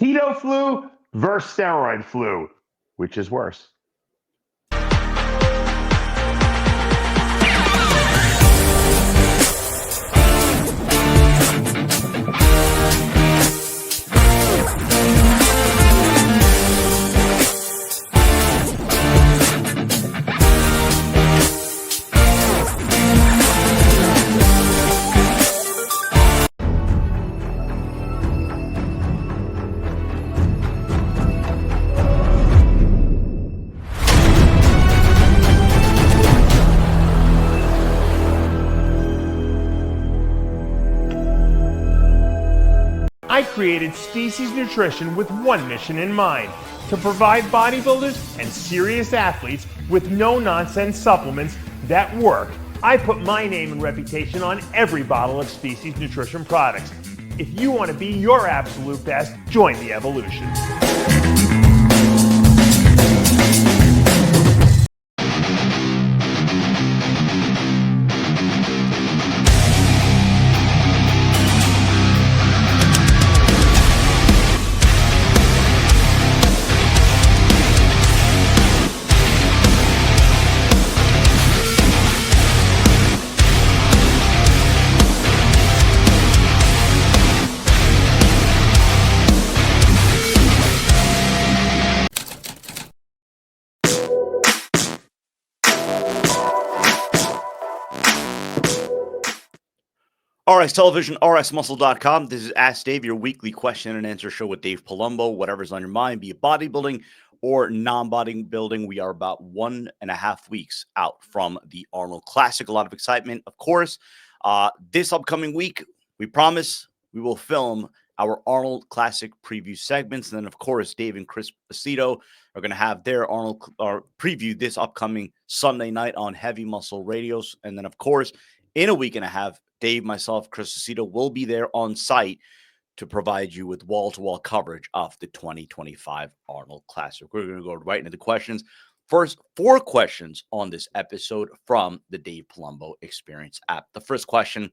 Keto flu versus steroid flu. Which is worse? I created Species Nutrition with one mission in mind: to provide bodybuilders and serious athletes with no-nonsense supplements that work. I put my name and reputation on every bottle of Species Nutrition products. If you want to be your absolute best, join the evolution. RX Television, RxMuscle.com. This is Ask Dave, your weekly question and answer show with Dave Palumbo. Whatever's on your mind, be it bodybuilding or non-bodybuilding. We are about 1.5 weeks out from the Arnold Classic. A lot of excitement, of course. This upcoming week, we promise we will film our Arnold Classic preview segments. And then, of course, Dave and Chris Aceto are going to have their Arnold preview this upcoming Sunday night on Heavy Muscle Radios. And then, of course, in a week and a half, Dave, myself, Chris Aceto will be there on site to provide you with wall-to-wall coverage of the 2025 Arnold Classic. We're going to go right into the questions. First, 4 questions on this episode from the Dave Palumbo Experience app. The first question: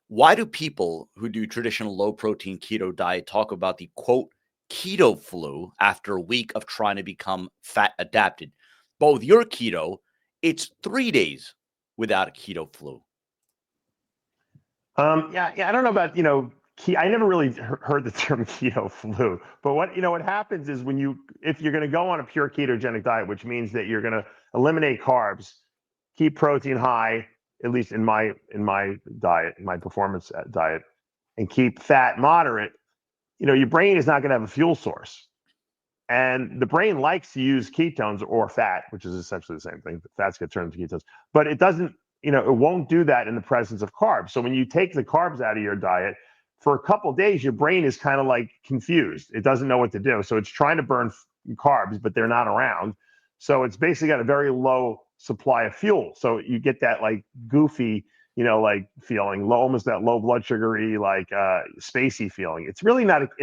why do people who do traditional low-protein keto diet talk about the, quote, keto flu after a week of trying to become fat adapted? But with your keto, it's 3 days without a keto flu. Yeah, I don't know about, I never really heard the term keto flu, but what happens is if you're going to go on a pure ketogenic diet, which means that you're going to eliminate carbs, keep protein high, at least in my diet, in my performance diet, and keep fat moderate, your brain is not going to have a fuel source. And the brain likes to use ketones or fat, which is essentially the same thing. Fats get turned into ketones, but it doesn't, it won't do that in the presence of carbs. So when you take the carbs out of your diet, for a couple of days, your brain is kind of like confused. It doesn't know what to do. So it's trying to burn carbs, but they're not around. So it's basically got a very low supply of fuel. So you get that like goofy, like feeling, almost that low blood sugary, like spacey feeling. It's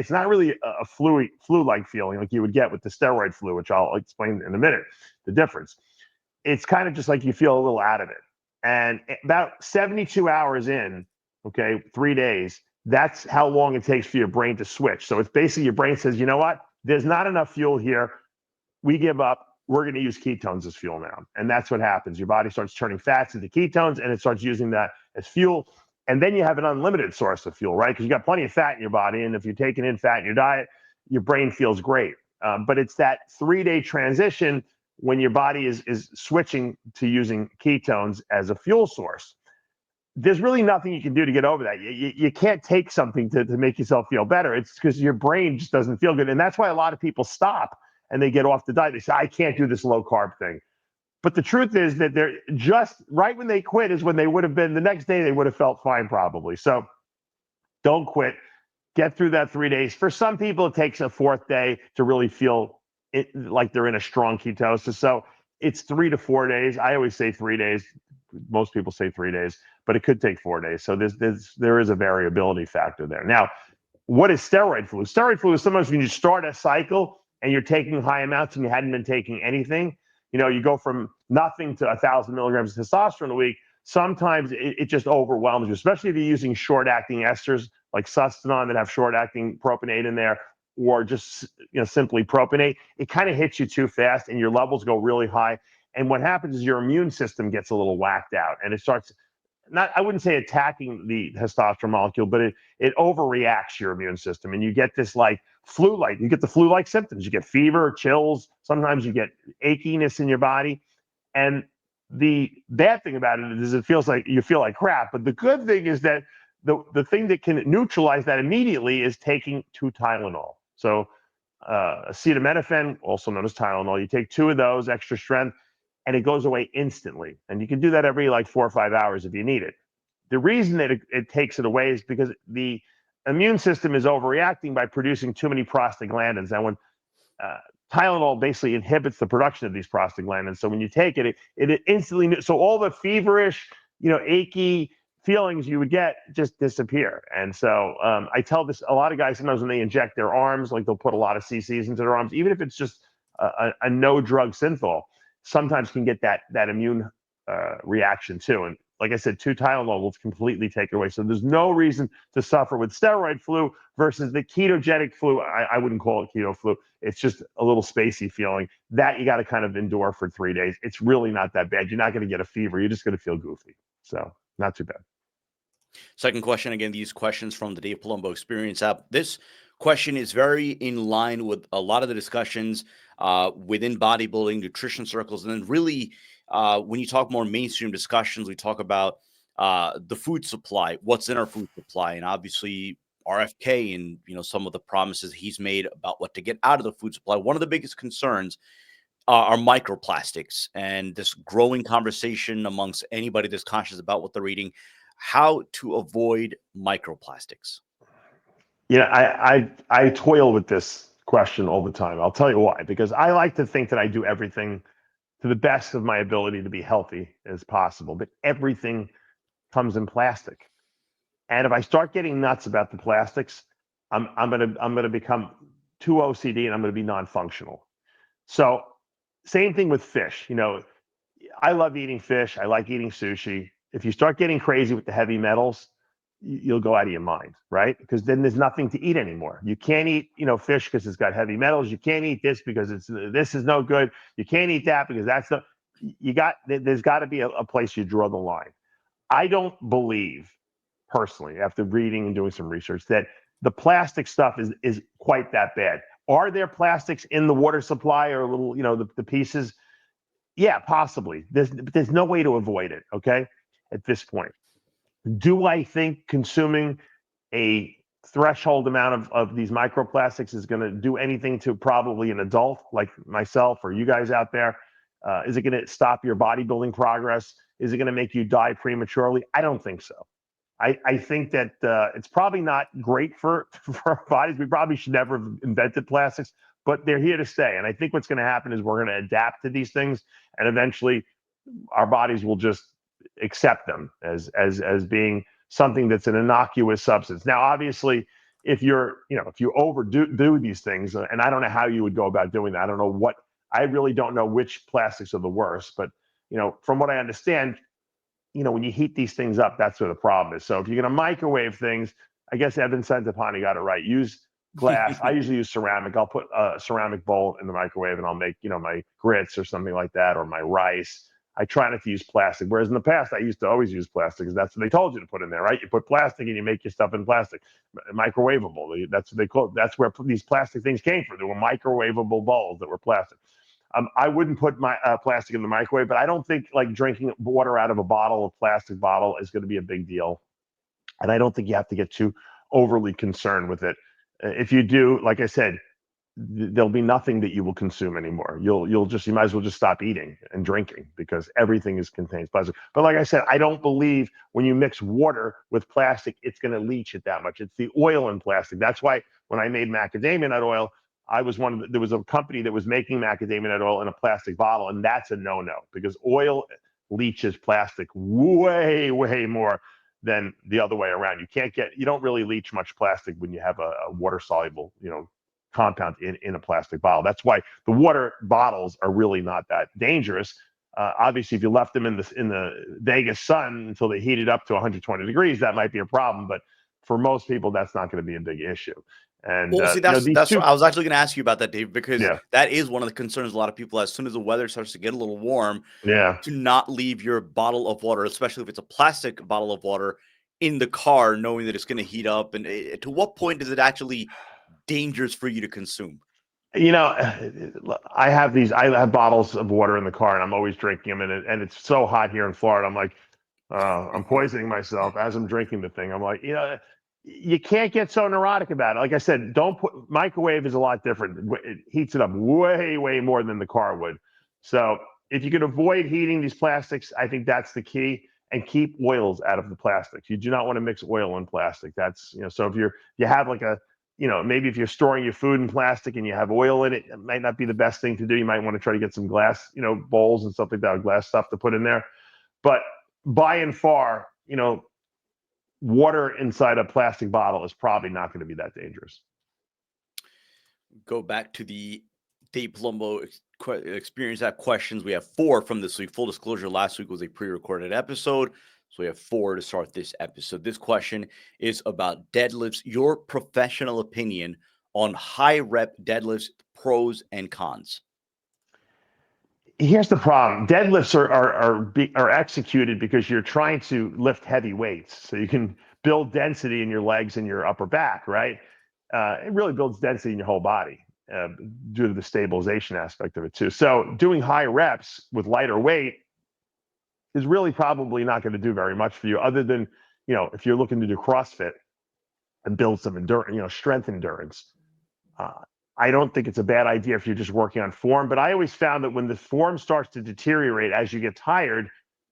not really a flu-like feeling like you would get with the steroid flu, which I'll explain in a minute, the difference. It's kind of just like you feel a little out of it. And about 72 hours in, 3 days, that's how long it takes for your brain to switch. So it's basically your brain says, you know what? There's not enough fuel here. We give up. We're going to use ketones as fuel now. And that's what happens. Your body starts turning fats into ketones, and it starts using that as fuel. And then you have an unlimited source of fuel, right? Because you got plenty of fat in your body. And if you're taking in fat in your diet, your brain feels great. But it's that 3-day transition when your body is switching to using ketones as a fuel source. There's really nothing you can do to get over that. You can't take something to make yourself feel better. It's because your brain just doesn't feel good. And that's why a lot of people stop and they get off the diet. They say, I can't do this low carb thing. But the truth is that they're just right when they quit is when they would have been, the next day they would have felt fine probably. So don't quit. Get through that 3 days. For some people, it takes a 4th day to really feel like they're in a strong ketosis. So it's 3 to 4 days. I always say 3 days. Most people say 3 days, but it could take 4 days. So there is a variability factor there. Now, what is steroid flu? Steroid flu is sometimes when you start a cycle and you're taking high amounts and you hadn't been taking anything. You go from nothing to 1,000 milligrams of testosterone a week. Sometimes it just overwhelms you, especially if you're using short-acting esters like sustanon that have short-acting propionate in there. or just simply propionate, it kind of hits you too fast and your levels go really high. And what happens is your immune system gets a little whacked out and it starts not, I wouldn't say attacking the testosterone molecule, but it overreacts your immune system. And you get this like flu-like, you get the flu-like symptoms. You get fever, chills. Sometimes you get achiness in your body. And the bad thing about it is it feels like you feel like crap. But the good thing is that the thing that can neutralize that immediately is taking 2 Tylenol. So acetaminophen, also known as Tylenol, you take 2 of those, extra strength, and it goes away instantly. And you can do that every like 4 or 5 hours if you need it. The reason that it takes it away is because the immune system is overreacting by producing too many prostaglandins. And when Tylenol basically inhibits the production of these prostaglandins, so when you take it, it instantly, so all the feverish, achy feelings you would get just disappear. And so I tell this, a lot of guys sometimes when they inject their arms, like they'll put a lot of cc's into their arms, even if it's just a no drug synthol, sometimes can get that immune reaction too. And like I said, 2 Tylenol will completely take it away. So there's no reason to suffer with steroid flu versus the ketogenic flu. I wouldn't call it keto flu. It's just a little spacey feeling that you got to kind of endure for 3 days. It's really not that bad. You're not going to get a fever. You're just going to feel goofy. So not too bad. Second question, again, these questions from the Dave Palumbo Experience app. This question is very in line with a lot of the discussions within bodybuilding, nutrition circles, and then really when you talk more mainstream discussions, we talk about the food supply, what's in our food supply, and obviously RFK and some of the promises he's made about what to get out of the food supply. One of the biggest concerns are microplastics, and this growing conversation amongst anybody that's conscious about what they're eating, how to avoid microplastics. I toil with this question all the time. I'll tell you why, because I like to think that I do everything to the best of my ability to be healthy as possible, but everything comes in plastic. And if I start getting nuts about the plastics, I'm gonna become too OCD and I'm gonna be non-functional. So same thing with fish. I love eating fish. I like eating sushi. If you start getting crazy with the heavy metals, you'll go out of your mind, right? Because then there's nothing to eat anymore. You can't eat, fish because it's got heavy metals. You can't eat this because this is no good. You can't eat that because there's got to be a place you draw the line. I don't believe personally, after reading and doing some research, that the plastic stuff is quite that bad. Are there plastics in the water supply or little, the pieces? Yeah, possibly. There's no way to avoid it, okay, at this point. Do I think consuming a threshold amount of these microplastics is going to do anything to probably an adult like myself or you guys out there? Is it going to stop your bodybuilding progress? Is it going to make you die prematurely? I don't think so. I think that it's probably not great for our bodies. We probably should never have invented plastics, but they're here to stay. And I think what's going to happen is we're going to adapt to these things, and eventually our bodies will just accept them as being something that's an innocuous substance. Now, obviously, if you overdo these things, and I don't know how you would go about doing that. I really don't know which plastics are the worst, but from what I understand, when you heat these things up, that's where the problem is. So if you're going to microwave things, I guess Evan Centopani got it right. Use glass. I usually use ceramic. I'll put a ceramic bowl in the microwave and I'll make, my grits or something like that, or my rice. I try not to use plastic. Whereas in the past, I used to always use plastic because that's what they told you to put in there, right? You put plastic and you make your stuff in plastic. Microwavable. That's what they call it. That's where these plastic things came from. They were microwavable bowls that were plastic. I wouldn't put my plastic in the microwave, but I don't think like drinking water out of a plastic bottle is going to be a big deal. And I don't think you have to get too overly concerned with it. If you do, like I said, there'll be nothing that you will consume anymore. You might as well just stop eating and drinking because everything contains plastic. But like I said, I don't believe when you mix water with plastic, it's going to leach it that much. It's the oil in plastic. That's why when I made macadamia nut oil, there was a company that was making macadamia nut oil in a plastic bottle, and that's a no-no because oil leaches plastic way, way more than the other way around. You don't really leach much plastic when you have a water-soluble, compound in a plastic bottle. That's why the water bottles are really not that dangerous. Obviously, if you left them in the Vegas sun until they heated up to 120 degrees, that might be a problem. But for most people, that's not going to be a big issue. And Well, see, these that's two, I was actually going to ask you about that, Dave, because yeah, that is one of the concerns a lot of people. As soon as the weather starts to get a little warm, yeah. to not leave your bottle of water, especially if it's a plastic bottle of water, in the car, knowing that it's going to heat up. And to what point is it actually dangerous for you to consume? I have bottles of water in the car, and I'm always drinking them. And it's so hot here in Florida. I'm like, I'm poisoning myself as I'm drinking the thing. I'm like, you can't get so neurotic about it. Like I said, don't put microwave is a lot different. It heats it up way, way more than the car would. So if you can avoid heating these plastics, I think that's the key. And keep oils out of the plastics. You do not want to mix oil in plastic. That's so if you have like a maybe if you're storing your food in plastic and you have oil in it, it might not be the best thing to do. You might want to try to get some glass, bowls and stuff like that, glass stuff to put in there. But by and far, water inside a plastic bottle is probably not going to be that dangerous. Go back to the Dave Palumbo Experience App questions. We have 4 from this week. Full disclosure, last week was a pre-recorded episode. So we have 4 to start this episode. This question is about deadlifts. Your professional opinion on high rep deadlifts, pros and cons. Here's the problem. Deadlifts are executed because you're trying to lift heavy weights. So you can build density in your legs and your upper back, right? It really builds density in your whole body due to the stabilization aspect of it too. So doing high reps with lighter weight is really probably not going to do very much for you, other than if you're looking to do CrossFit and build some endurance, strength endurance. I don't think it's a bad idea if you're just working on form, but I always found that when the form starts to deteriorate as you get tired,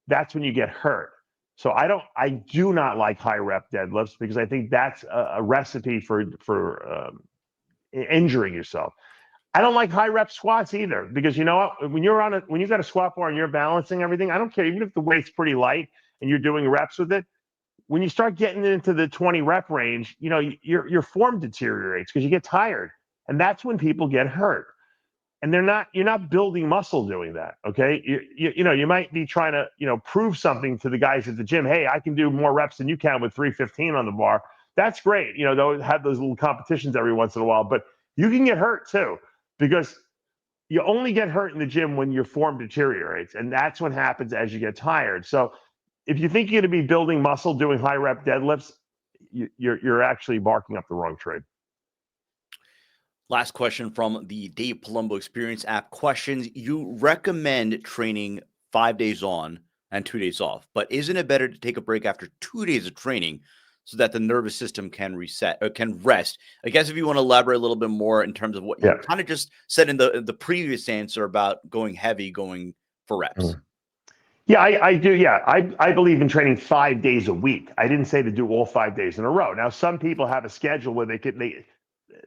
that's when you get hurt. So I do not like high rep deadlifts because I think that's a recipe for injuring yourself. I don't like high rep squats either, because you know what? When you got a squat bar and you're balancing everything, I don't care. Even if the weight's pretty light and you're doing reps with it, when you start getting into the 20 rep range, your form deteriorates because you get tired. And that's when people get hurt. And you're not building muscle doing that. Okay. You might be trying to, prove something to the guys at the gym. Hey, I can do more reps than you can with 315 on the bar. That's great. They'll have those little competitions every once in a while, but you can get hurt too, because you only get hurt in the gym when your form deteriorates. And that's what happens as you get tired. So if you think you're going to be building muscle doing high rep deadlifts, you're actually barking up the wrong trade. Last question from the Dave Palumbo Experience App questions. You recommend training 5 days on and 2 days off, but isn't it better to take a break after 2 days of training so that the nervous system can reset or can rest? I guess if you want to elaborate a little bit more in terms of what you kind of just said in the previous answer about going heavy, going for reps. Yeah, I do. Yeah, I believe in training 5 days a week. I didn't say to do all 5 days in a row. Now, some people have a schedule where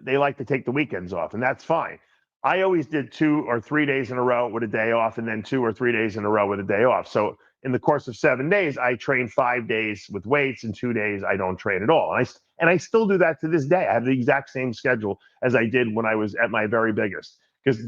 they like to take the weekends off, and that's fine. I always did 2 or 3 days in a row with a day off, and then 2 or 3 days in a row with a day off. So in the course of 7 days, I train 5 days with weights, and 2 days I don't train at all. And I still do that to this day. I have the exact same schedule as I did when I was at my very biggest, because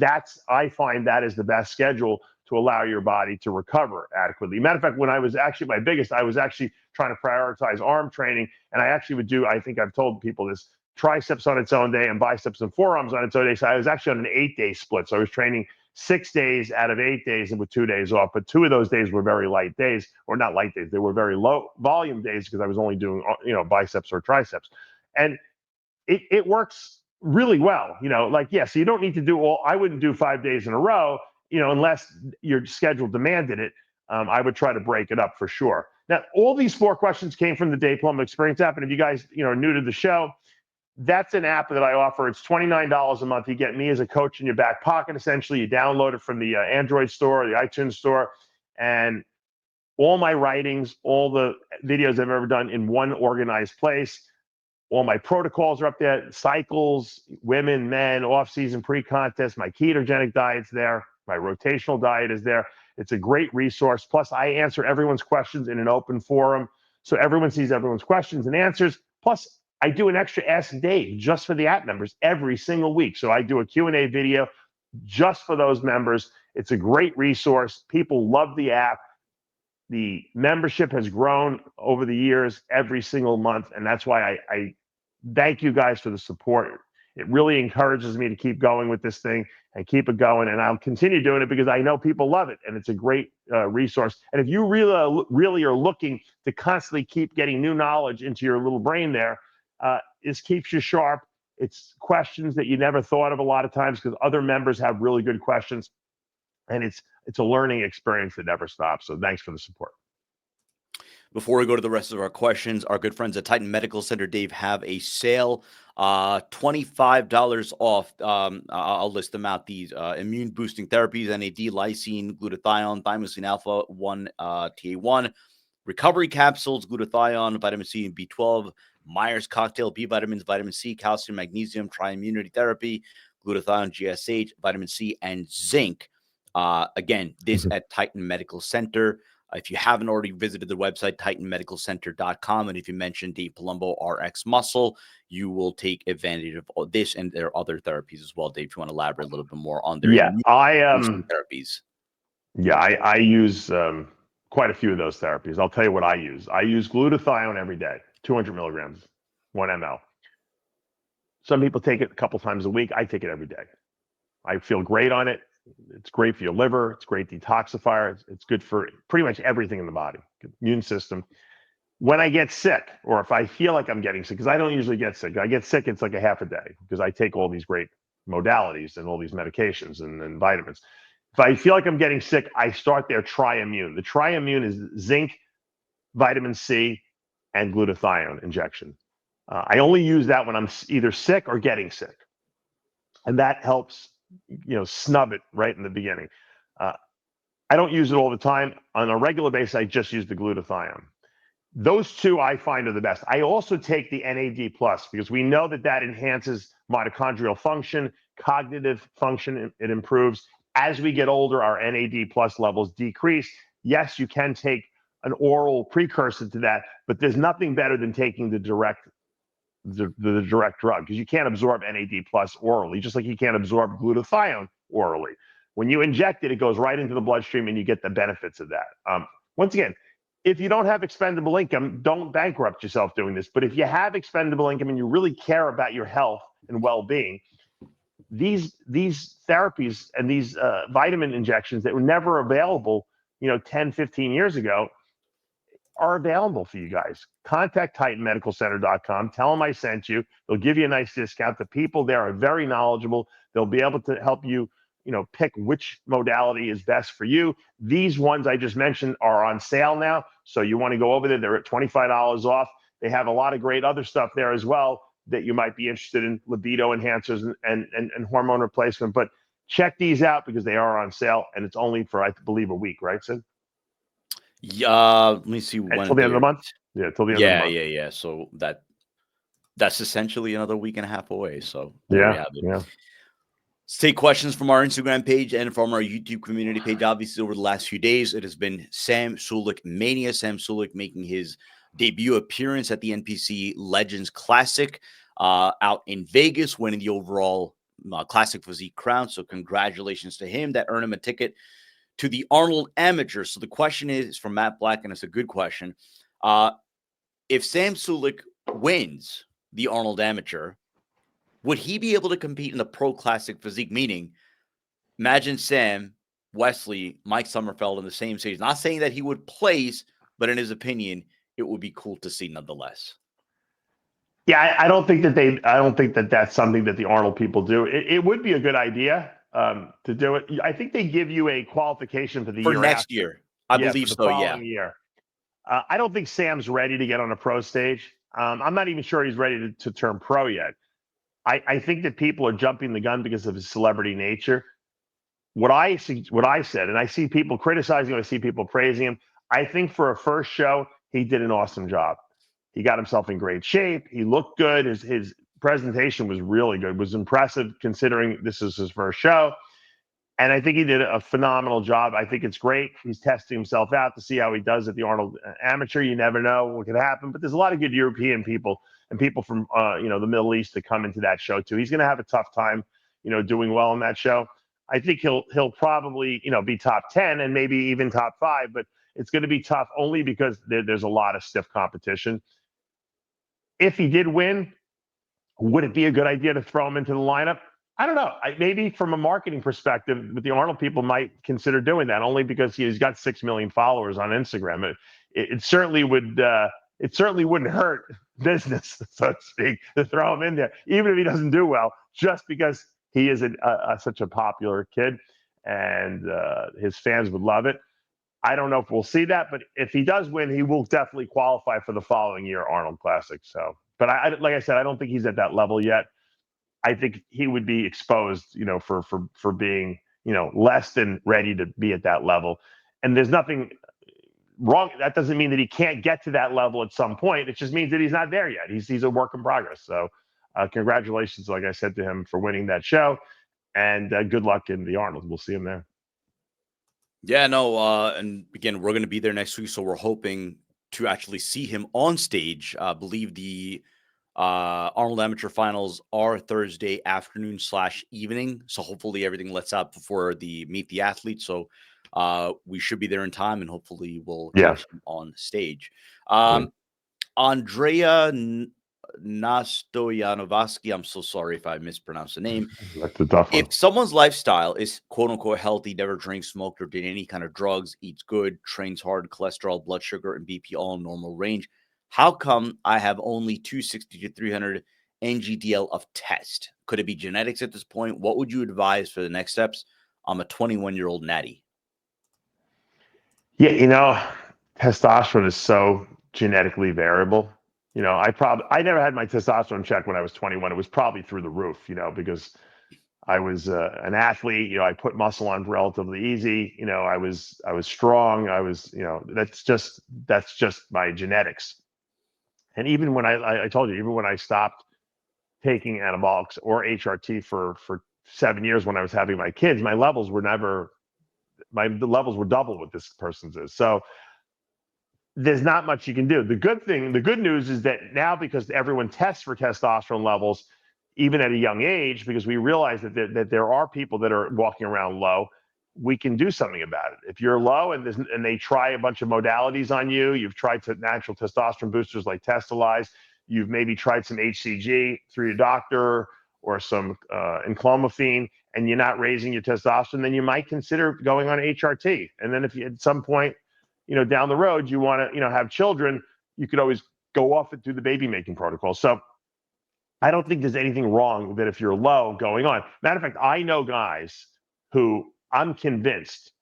I find that is the best schedule to allow your body to recover adequately. Matter of fact, when I was actually my biggest, I was actually trying to prioritize arm training, and I actually would do, I think I've told people this, triceps on its own day and biceps and forearms on its own day. So I was actually on an 8-day split. So I was training 6 days out of 8 days and with 2 days off. But 2 of those days were very light days, or not light days. They were very low volume days because I was only doing, biceps or triceps. And it works really well, so you don't need to do I wouldn't do 5 days in a row, unless your schedule demanded it. I would try to break it up for sure. Now, all these 4 questions came from the Dave Palumbo Experience app. And if you guys, are new to the show, that's an app that I offer. It's $29 a month. You get me as a coach in your back pocket. Essentially, you download it from the Android store, the iTunes store, and all my writings, all the videos I've ever done in one organized place. All my protocols are up there, cycles, women, men, off-season, pre-contest, my ketogenic diet's there, my rotational diet is there. It's a great resource. Plus, I answer everyone's questions in an open forum, so everyone sees everyone's questions and answers. Plus, I do an extra Ask Dave just for the app members every single week. So I do a Q&A video just for those members. It's a great resource. People love the app. The membership has grown over the years every single month, and that's why I thank you guys for the support. It really encourages me to keep going with this thing and keep it going. And I'll continue doing it because I know people love it, and it's a great resource. And if you really are looking to constantly keep getting new knowledge into your little brain there, this keeps you sharp. It's questions that you never thought of a lot of times because other members have really good questions. And it's a learning experience that never stops. So thanks for the support. Before we go to the rest of our questions, our good friends at Titan Medical Center, Dave, have a sale, $25 off. I'll list them out. These immune boosting therapies: NAD, lysine, glutathione, thymosin alpha 1, TA1, recovery capsules, glutathione, vitamin C and B12, Myers cocktail, B vitamins, vitamin C, calcium, magnesium, tri-immunity therapy, glutathione, GSH, vitamin C, and zinc. Again, this at Titan Medical Center. If you haven't already visited the website, titanmedicalcenter.com, and if you mention Dave Palumbo, RxMuscle, you will take advantage of this and their other therapies as well. Dave, if you want to elaborate a little bit more on their therapies. Yeah, I use quite a few of those therapies. I'll tell you what I use. I use glutathione every day, 200 milligrams, 1 ml. Some people take it a couple times a week. I take it every day. I feel great on it. It's great for your liver. It's a great detoxifier. It's good for pretty much everything in the body, immune system. When I get sick, or if I feel like I'm getting sick, because I don't usually get sick. I get sick, it's like a half a day because I take all these great modalities and all these medications and vitamins. If I feel like I'm getting sick, I start their Tri-Immune. The Tri-Immune is zinc, vitamin C, and glutathione injection. I only use that when I'm either sick or getting sick. And that helps snub it right in the beginning. I don't use it all the time. On a regular basis, I just use the glutathione. Those two I find are the best. I also take the NAD plus because we know that enhances mitochondrial function, cognitive function. It improves. As we get older, our NAD plus levels decrease. Yes, you can take an oral precursor to that, but there's nothing better than taking the direct drug because you can't absorb NAD plus orally, just like you can't absorb glutathione orally. When you inject it, it goes right into the bloodstream and you get the benefits of that. Once again, if you don't have expendable income, don't bankrupt yourself doing this. But if you have expendable income and you really care about your health and well-being, these therapies and these vitamin injections that were never available 10, 15 years ago are available for you guys. Contact titanmedicalcenter.com. Tell them I sent you. They'll give you a nice discount. The people there are very knowledgeable. They'll be able to help you, pick which modality is best for you. These ones I just mentioned are on sale now. So you want to go over there. They're at $25 off. They have a lot of great other stuff there as well that you might be interested in, libido enhancers and hormone replacement. But check these out because they are on sale and it's only for, I believe, a week, right, Sid? Yeah, let me see when. Until the end of the month? Yeah, till the end of the month. Yeah. So that's essentially another week and a half away. So yeah. Let's take questions from our Instagram page and from our YouTube community page. Obviously, over the last few days, it has been Sam Sulek Mania. Sam Sulek making his debut appearance at the NPC Legends Classic out in Vegas, winning the overall Classic Physique crown. So congratulations to him. That earned him a ticket to the Arnold Amateur. So the question is from Matt Black, and it's a good question. If Sam Sulek wins the Arnold Amateur, would he be able to compete in the Pro Classic Physique? Meaning, imagine Sam, Wesley, Mike Sommerfeld in the same stage. Not saying that he would place, but in his opinion, it would be cool to see nonetheless. Yeah, I don't think that that's something that the Arnold people do. It would be a good idea to do it. I think they give you a qualification for the year next after. year. I believe so. Yeah. Year. I don't think Sam's ready to get on a pro stage. I'm not even sure he's ready to turn pro yet. I think that people are jumping the gun because of his celebrity nature. What I said, and I see people criticizing him, I see people praising him. I think for a first show, he did an awesome job. He got himself in great shape. He looked good. His presentation was really good. It was impressive considering this is his first show. And I think he did a phenomenal job. I think it's great. He's testing himself out to see how he does at the Arnold Amateur. You never know what could happen. But there's a lot of good European people and people from the Middle East that come into that show too. He's going to have a tough time, doing well in that show. I think he'll probably be top 10 and maybe even top 5, but it's going to be tough only because there's a lot of stiff competition. If he did win, Would it be a good idea to throw him into the lineup? I don't know. Maybe from a marketing perspective, but the Arnold people might consider doing that only because he's got 6 million followers on Instagram. It certainly would. It certainly wouldn't hurt business, so to speak, to throw him in there, even if he doesn't do well, just because he is such a popular kid, and his fans would love it. I don't know if we'll see that, but if he does win, he will definitely qualify for the following year Arnold Classic. So, but like I said, I don't think he's at that level yet. I think he would be exposed, for being, less than ready to be at that level. And there's nothing wrong. That doesn't mean that he can't get to that level at some point. It just means that he's not there yet. He's a work in progress. So, congratulations, like I said, to him for winning that show, and good luck in the Arnold. We'll see him there. Yeah, no, and again, we're going to be there next week, so we're hoping to actually see him on stage. I believe the Arnold Amateur Finals are Thursday afternoon/evening, so hopefully everything lets out before the Meet the Athlete. So we should be there in time, and hopefully we'll catch him on stage. Andrea Nastoyanovsky, I'm so sorry if I mispronounced the name. That's a tough one. If someone's lifestyle is quote unquote healthy, never drinks, smoked, or did any kind of drugs, eats good, trains hard, cholesterol, blood sugar, and BP all in normal range, how come I have only 260 to 300 NGDL of test? Could it be genetics at this point? What would you advise for the next steps? I'm a 21-year-old natty. Yeah, testosterone is so genetically variable. I never had my testosterone checked when I was 21. It was probably through the roof, because I was an athlete. I put muscle on relatively easy. I was strong. I was, that's just my genetics. And even when I told you, even when I stopped taking anabolics or HRT for 7 years when I was having my kids, my levels were the levels were double what this person's is. So there's not much you can do. The good news is that now, because everyone tests for testosterone levels, even at a young age, because we realize that there are people that are walking around low, we can do something about it. If you're low and they try a bunch of modalities on you, you've tried natural testosterone boosters like Testalize, you've maybe tried some HCG through your doctor or some enclomiphene, and you're not raising your testosterone, then you might consider going on HRT. And then if you, at some point, down the road, you want to, have children, you could always go off it through the baby making protocol. So I don't think there's anything wrong with it if you're low going on. Matter of fact, I know guys who I'm convinced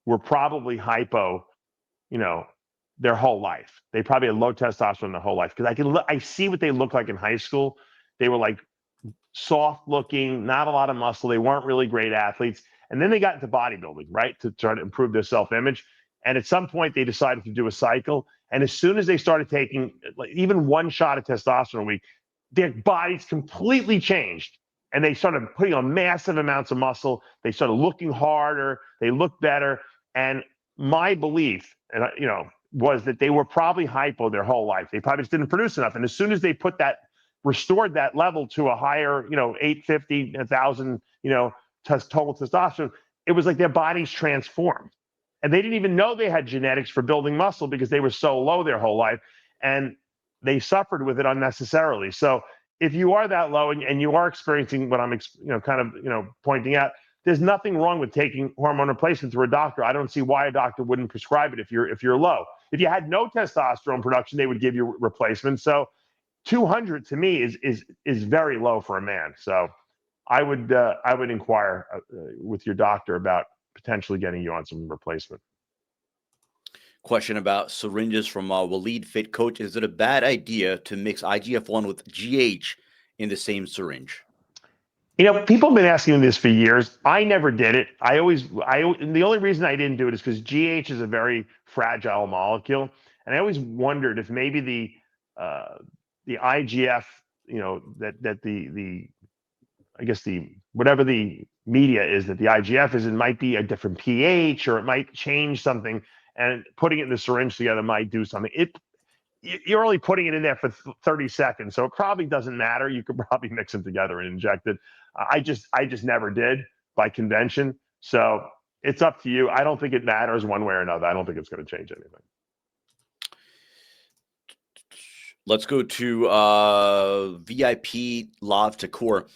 were probably hypo, their whole life. They probably had low testosterone their whole life, because I see what they look like in high school. They were like soft looking, not a lot of muscle. They weren't really great athletes. And then they got into bodybuilding, right, to try to improve their self-image. And at some point, they decided to do a cycle. And as soon as they started taking even one shot of testosterone a week, their bodies completely changed. And they started putting on massive amounts of muscle. They started looking harder. They looked better. And my belief, was that they were probably hypo their whole life. They probably just didn't produce enough. And as soon as they restored that level to a higher, 850, 1,000, total testosterone, it was like their bodies transformed. And they didn't even know they had genetics for building muscle because they were so low their whole life, and they suffered with it unnecessarily. So if you are that low and you are experiencing what I'm, pointing out, there's nothing wrong with taking hormone replacement through a doctor. I don't see why a doctor wouldn't prescribe it if you're low. If you had no testosterone production, they would give you replacement. So 200 to me is very low for a man. So I would inquire with your doctor about potentially getting you on some replacement. Question about syringes from Waleed Fit Coach. Is it a bad idea to mix IGF-1 with GH in the same syringe? People have been asking me this for years. I never did it. The only reason I didn't do it is because GH is a very fragile molecule. And I always wondered if maybe the IGF, whatever the media is that the IGF is, it might be a different pH, or it might change something, and putting it in the syringe together might do something. You're only putting it in there for 30 seconds, so it probably doesn't matter. You could probably mix them together and inject it. I just never did by convention. So it's up to you. I don't think it matters one way or another. I don't think it's going to change anything. Let's go to VIP Lav Takur.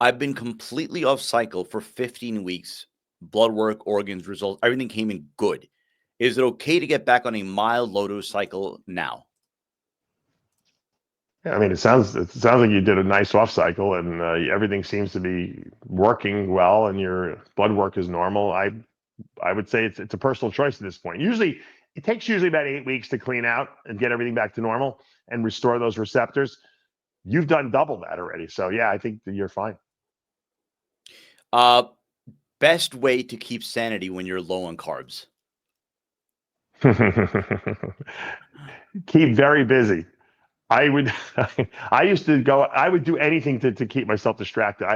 I've been completely off cycle for 15 weeks. Blood work, organs, results, everything came in good. Is it okay to get back on a mild low dose cycle now? Yeah, I mean, it sounds like you did a nice off cycle, and everything seems to be working well, and your blood work is normal. I would say it's a personal choice at this point. Usually, it takes about 8 weeks to clean out and get everything back to normal and restore those receptors. You've done double that already, so yeah, I think that you're fine. Best way to keep sanity when you're low on carbs? Keep very busy. I would, I used to go, I would do anything to keep myself distracted.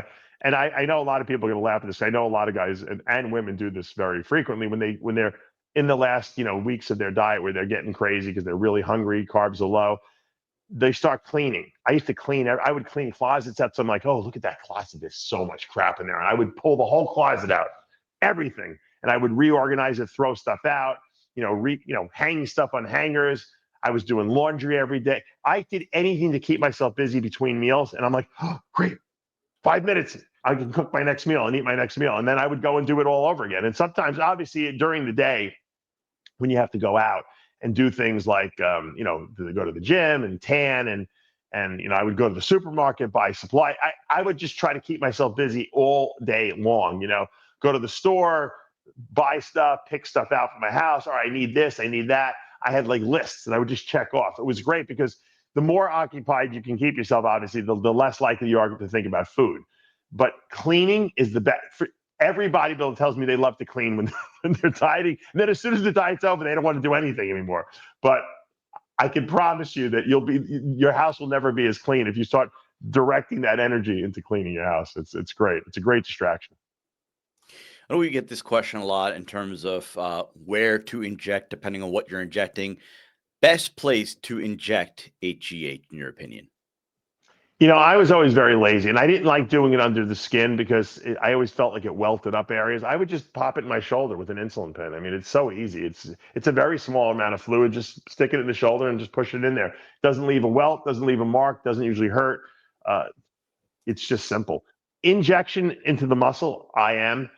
I know a lot of people are going to laugh at this. I know a lot of guys and women do this very frequently when they're in the last, weeks of their diet where they're getting crazy because they're really hungry, carbs are low. They start cleaning. I used to clean, I would clean closets up. So I'm like, oh, look at that closet. There's so much crap in there. And I would pull the whole closet out, everything. And I would reorganize it, throw stuff out, hang stuff on hangers. I was doing laundry every day. I did anything to keep myself busy between meals. And I'm like, oh, great, 5 minutes. I can cook my next meal and eat my next meal. And then I would go and do it all over again. And sometimes, obviously, during the day, when you have to go out and do things like, go to the gym and tan and I would go to the supermarket, buy supply. I would just try to keep myself busy all day long, go to the store, buy stuff, pick stuff out from my house. All right, I need this, I need that. I had like lists and I would just check off. It was great because the more occupied you can keep yourself, obviously, the less likely you are to think about food. But cleaning is the best. Every bodybuilder tells me they love to clean when they're dieting. And then as soon as the diet's over, they don't want to do anything anymore. But I can promise you that your house will never be as clean if you start directing that energy into cleaning your house. It's great. It's a great distraction. I know we get this question a lot in terms of where to inject, depending on what you're injecting. Best place to inject HGH, in your opinion? I was always very lazy, and I didn't like doing it under the skin because I always felt like it welted up areas. I would just pop it in my shoulder with an insulin pen. I mean, it's so easy. It's a very small amount of fluid. Just stick it in the shoulder and just push it in there. Doesn't leave a welt, doesn't leave a mark, doesn't usually hurt. It's just simple. Injection into the muscle, IM,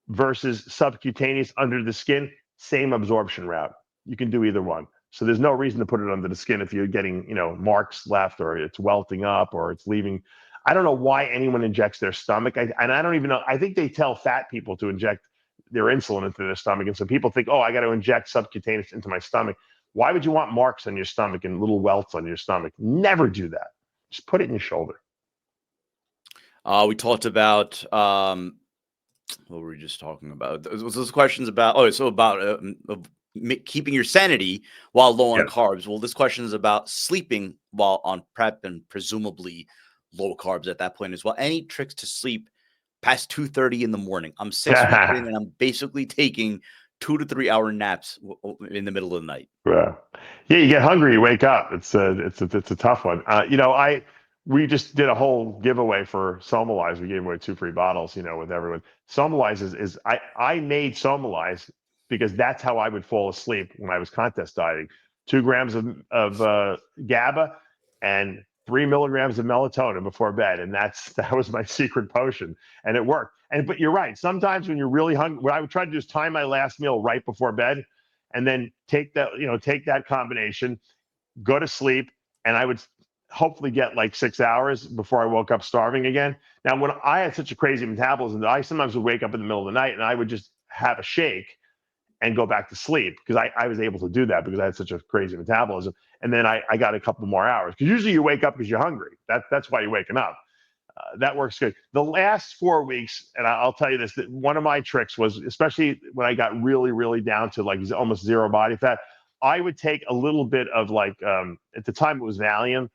versus subcutaneous under the skin, same absorption route. You can do either one. So there's no reason to put it under the skin if you're getting, marks left or it's welting up or it's leaving. I don't know why anyone injects their stomach. And I don't even know. I think they tell fat people to inject their insulin into their stomach. And so people think, oh, I got to inject subcutaneous into my stomach. Why would you want marks on your stomach and little welts on your stomach? Never do that. Just put it in your shoulder. We talked about, what were we just talking about? Those questions about, about keeping your sanity while low on carbs. Well, this question is about sleeping while on prep and presumably low carbs at that point as well. Any tricks to sleep past 2:30 in the morning? I'm 6 weeks in and I'm basically taking 2 to 3 hour naps in the middle of the night. Yeah, you get hungry, you wake up. It's a tough one. We just did a whole giveaway for Somalize. We gave away 2 free bottles, with everyone. Somalize I made Somalize because that's how I would fall asleep when I was contest dieting. 2 grams of GABA and 3 milligrams of melatonin before bed, and that was my secret potion, and it worked. But you're right. Sometimes when you're really hungry, what I would try to do is time my last meal right before bed, and then take that combination, go to sleep, and I would hopefully get like 6 hours before I woke up starving again. Now, when I had such a crazy metabolism, I sometimes would wake up in the middle of the night and I would just have a shake and go back to sleep because I was able to do that because I had such a crazy metabolism. And then I got a couple more hours because usually you wake up because you're hungry. That's why you're waking up. That works good. The last 4 weeks, and I'll tell you this, that one of my tricks was, especially when I got really, really down to like almost zero body fat, I would take a little bit of at the time it was Valium.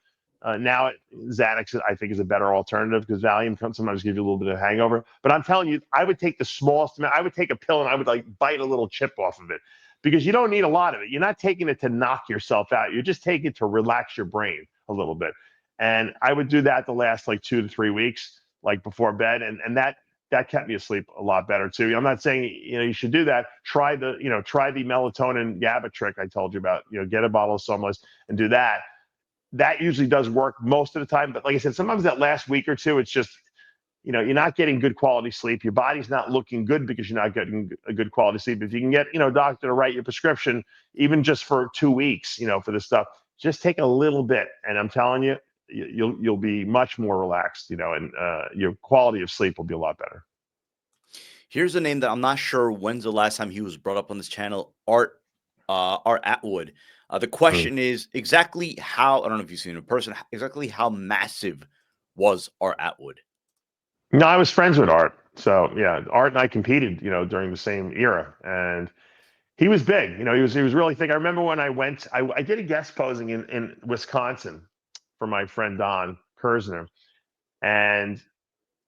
Now Xanax, I think, is a better alternative because Valium can sometimes give you a little bit of hangover. But I'm telling you, I would take the smallest amount. I would take a pill and I would bite a little chip off of it because you don't need a lot of it. You're not taking it to knock yourself out. You're just taking it to relax your brain a little bit. And I would do that the last 2 to 3 weeks, before bed. And that kept me asleep a lot better too. I'm not saying, you should do that. Try the melatonin GABA trick I told you about, get a bottle of Somalize and do that. that usually does work most of the time. But like I said, sometimes that last week or two, it's just, you're not getting good quality sleep. Your body's not looking good because you're not getting a good quality sleep. If you can get, a doctor to write your prescription, even just for 2 weeks, for this stuff, just take a little bit. And I'm telling you, you'll be much more relaxed, and your quality of sleep will be a lot better. Here's a name that I'm not sure when's the last time he was brought up on this channel, Art Atwood. The question is exactly how, I don't know if you've seen him in person, exactly how massive was Art Atwood? No, I was friends with Art. So yeah, Art and I competed, during the same era, and he was big. He was really thick. I remember when I went, I did a guest posing in Wisconsin for my friend Don Kersner, and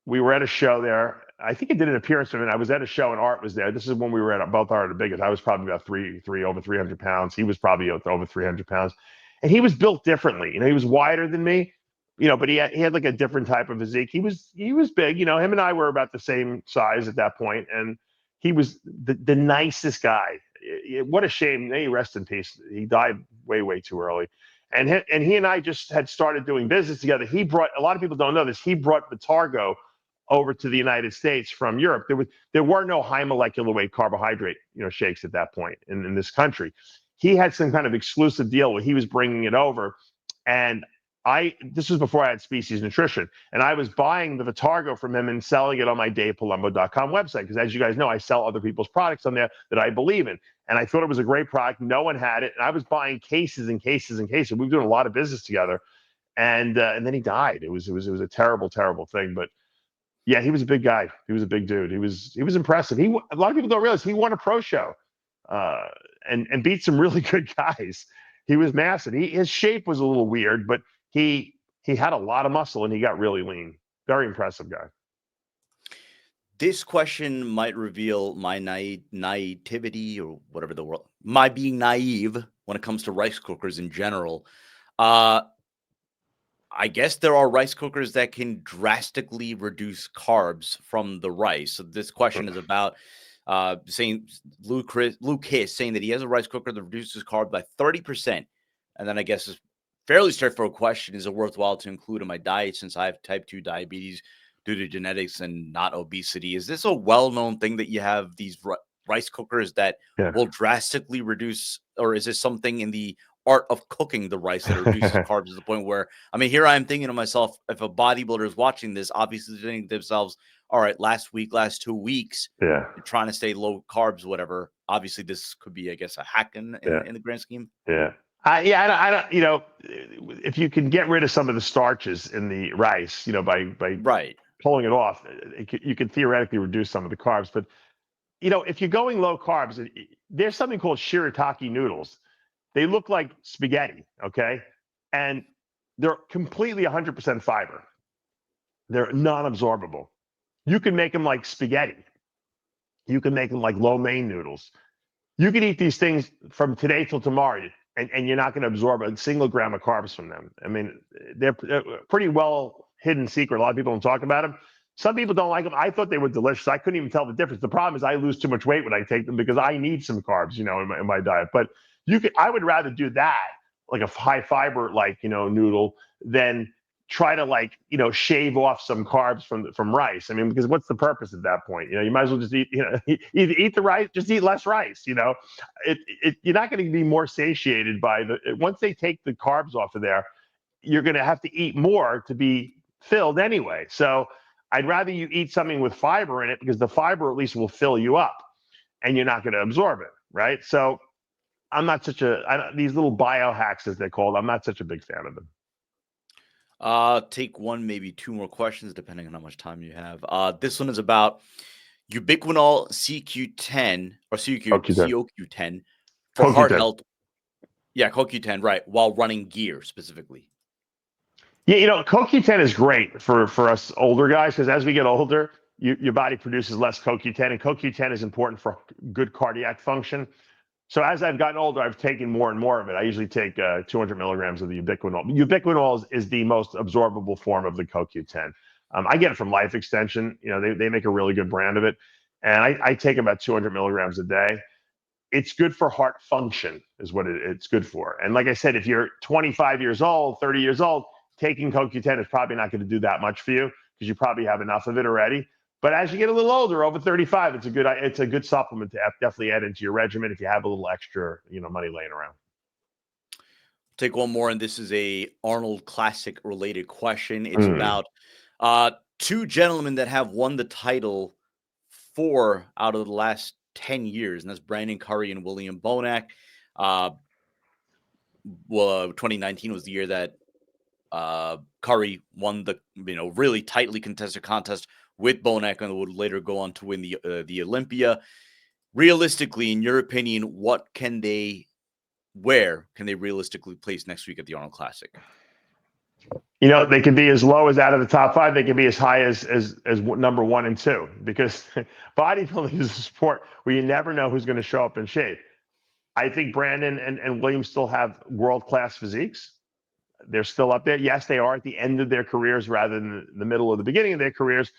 we were at a show there. I think I did an appearance with him. I was at a show and Art was there. This is when we were at both Art the biggest. I was probably about over 300 pounds. He was probably over 300 pounds, and he was built differently. He was wider than me. But he had like a different type of physique. He was big. Him and I were about the same size at that point, and he was the nicest guy. What a shame. May he rest in peace. He died way too early. And he and I just had started doing business together. He brought, a lot of people don't know this, he brought Vitargo over to the United States from Europe. There were no high molecular weight carbohydrate shakes at that point in this country. He had some kind of exclusive deal where he was bringing it over, and this was before I had Species Nutrition, and I was buying the Vitargo from him and selling it on my DavePalumbo.com website, because as you guys know, I sell other people's products on there that I believe in, and I thought it was a great product. No one had it, and I was buying cases and cases and cases. We were doing a lot of business together, and then he died. It was a terrible thing, but yeah, he was a big guy. He was a big dude. He was impressive. A lot of people don't realize he won a pro show, and beat some really good guys. He was massive. His shape was a little weird, but he had a lot of muscle and he got really lean. Very impressive guy. This question might reveal my naivety or whatever my being naive when it comes to rice cookers in general. I guess there are rice cookers that can drastically reduce carbs from the rice. So this question is about saying Luke Hiss saying that he has a rice cooker that reduces carbs by 30%. And then I guess it's fairly straightforward question. Is it worthwhile to include in my diet since I have type 2 diabetes due to genetics and not obesity? Is this a well-known thing that you have these rice cookers that will drastically reduce, or is this something in the art of cooking the rice that reduces carbs to the point where, I mean, here I am thinking to myself, if a bodybuilder is watching this, obviously they're thinking to themselves, all right, last 2 weeks, you're trying to stay low carbs, whatever. Obviously this could be, I guess, a hack in the grand scheme. I don't, if you can get rid of some of the starches in the rice, by pulling it off, you can theoretically reduce some of the carbs. But, if you're going low carbs, there's something called shirataki noodles. They look like spaghetti, okay? And they're completely 100% fiber. They're non-absorbable. You can make them like spaghetti. You can make them like lo mein noodles. You can eat these things from today till tomorrow, and you're not going to absorb a single gram of carbs from them. I mean, they're pretty well hidden secret. A lot of people don't talk about them. Some people don't like them. I thought they were delicious. I couldn't even tell the difference. The problem is I lose too much weight when I take them because I need some carbs, in my diet. But I would rather do that, like a high fiber, noodle, than try to shave off some carbs from rice. I mean, because what's the purpose at that point? You might as well just eat, either eat the rice, just eat less rice. You're not going to be more satiated by once they take the carbs off of there, you're going to have to eat more to be filled anyway. So I'd rather you eat something with fiber in it, because the fiber at least will fill you up and you're not going to absorb it. Right. So I'm not these little biohacks, as they're called, I'm not such a big fan of them. Take one, maybe two more questions, depending on how much time you have. This one is about ubiquinol CQ10 or CoQ10 for heart health. Yeah, CoQ10, right, while running gear specifically. Yeah, CoQ10 is great for us older guys, because as we get older, your body produces less CoQ10, and CoQ10 is important for good cardiac function. So as I've gotten older, I've taken more and more of it. I usually take 200 milligrams of the ubiquinol. Ubiquinol is the most absorbable form of the CoQ10. I get it from Life Extension. They make a really good brand of it. And I take about 200 milligrams a day. it's good for heart function is what it's good for. And like I said, if you're 25 years old, 30 years old, taking CoQ10 is probably not going to do that much for you because you probably have enough of it already. But as you get a little older, over 35, it's a good supplement to definitely add into your regimen if you have a little extra, money laying around. Take one more, and this is a Arnold Classic related question. It's about two gentlemen that have won the title 4 out of the last 10 years, and that's Brandon Curry and William Bonac. 2019 was the year that Curry won the really tightly contested contest with Bonac and would later go on to win the Olympia. Realistically, in your opinion, where can they realistically place next week at the Arnold Classic? They can be as low as out of the top 5. They can be as high as number 1 and 2, because bodybuilding is a sport where you never know who's going to show up in shape. I think Brandon and William still have world-class physiques. They're still up there. Yes, they are at the end of their careers rather than the middle or the beginning of their careers.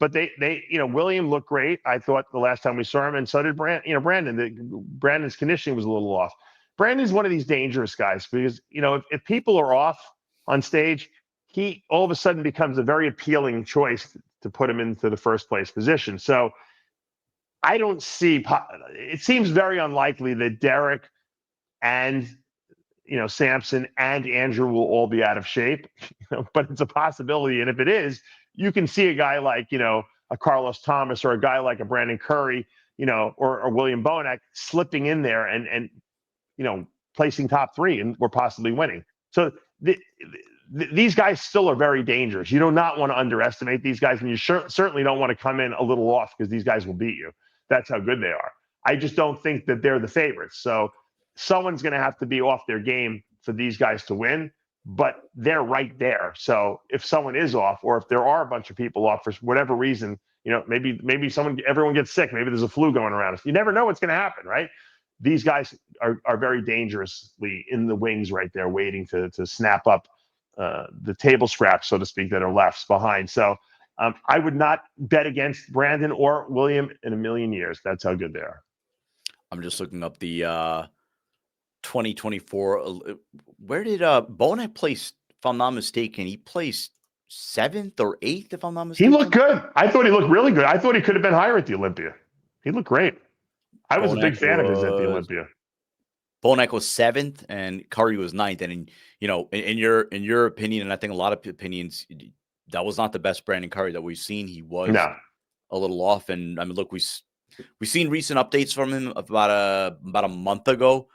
But William looked great, I thought, the last time we saw him, and so did Brandon. Brandon's conditioning was a little off. Brandon's one of these dangerous guys because, if people are off on stage, he all of a sudden becomes a very appealing choice to put him into the first place position. So I don't see, it seems very unlikely that Derek and, Samson and Andrew will all be out of shape, but it's a possibility. And if it is, you can see a guy like, a Carlos Thomas or a guy like a Brandon Curry, or William Bonac slipping in there and placing top 3 or possibly winning. So these guys still are very dangerous. You do not want to underestimate these guys, and you certainly don't want to come in a little off because these guys will beat you. That's how good they are. I just don't think that they're the favorites. So someone's going to have to be off their game for these guys to win, but they're right there. So if someone is off, or if there are a bunch of people off for whatever reason, maybe everyone gets sick. Maybe there's a flu going around. You never know what's going to happen, right? These guys are very dangerously in the wings right there, waiting to snap up the table scraps, so to speak, that are left behind. So I would not bet against Brandon or William in a million years. That's how good they are. I'm just looking up the 2024. Where did Bonac place, if I'm not mistaken? He placed 7th or 8th, if I'm not mistaken. He looked good. I thought he looked really good. I thought he could have been higher at the Olympia. He looked great. I was a big fan of his at the Olympia. Bonac was 7th and Curry was 9th. And in your opinion, and I think a lot of opinions, that was not the best Brandon Curry that we've seen. He was a little off. And I mean, look, we've seen recent updates from him about a month ago.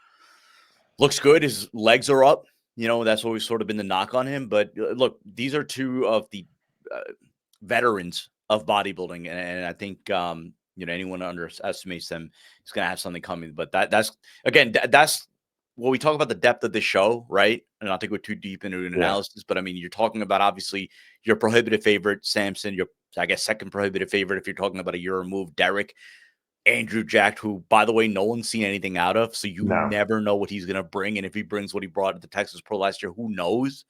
Looks good. His legs are up. That's always sort of been the knock on him. But look, these are two of the veterans of bodybuilding, and I think anyone underestimates them is going to have something coming. But that's what we talk about, the depth of the show, right? And not to go too deep into an analysis, but I mean, you're talking about obviously your prohibitive favorite, Samson, your, I guess, second prohibitive favorite if you're talking about a year removed, Derek, Andrew Jack, who, by the way, no one's seen anything out of, so you never know what he's going to bring. And if he brings what he brought at the Texas Pro last year, who knows?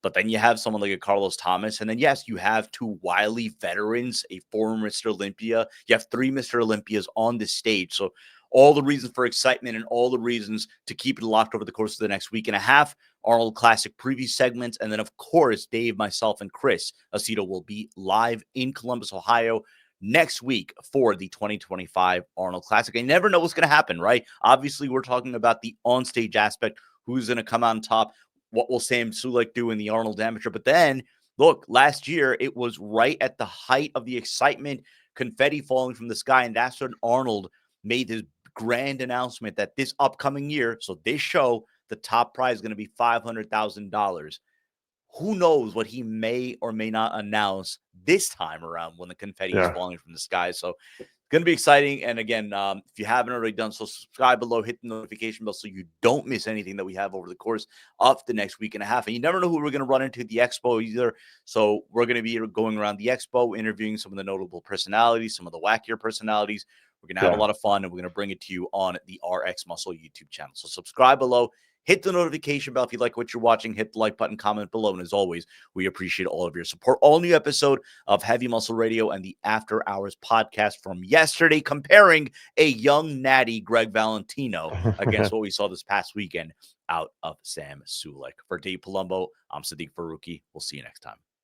But then you have someone like a Carlos Thomas. And then, yes, you have 2 wily veterans, a former Mr. Olympia. You have 3 Mr. Olympias on this stage. So all the reasons for excitement and all the reasons to keep it locked over the course of the next week and a half. Arnold Classic preview segments. And then, of course, Dave, myself, and Chris Aceto will be live in Columbus, Ohio next week for the 2025 Arnold Classic. I never know what's going to happen, right? Obviously, we're talking about the on-stage aspect. Who's going to come out on top? What will Sam Sulek do in the Arnold Amateur? But then, look, last year, it was right at the height of the excitement, confetti falling from the sky, and that's when Arnold made his grand announcement that this upcoming year, so this show, the top prize is going to be $500,000. Who knows what he may or may not announce this time around when the confetti is falling from the sky. So it's going to be exciting. And again, if you haven't already done so, subscribe below, hit the notification bell so you don't miss anything that we have over the course of the next week and a half. And you never know who we're going to run into at the expo either. So we're going to be going around the expo, interviewing some of the notable personalities, some of the wackier personalities. We're going to have a lot of fun, and we're going to bring it to you on the RxMuscle YouTube channel. So subscribe below. Hit the notification bell if you like what you're watching. Hit the like button, comment below. And as always, we appreciate all of your support. All new episode of Heavy Muscle Radio and the After Hours podcast from yesterday, comparing a young natty Greg Valentino against what we saw this past weekend out of Sam Sulek. For Dave Palumbo, I'm Sadiq Faruqi. We'll see you next time.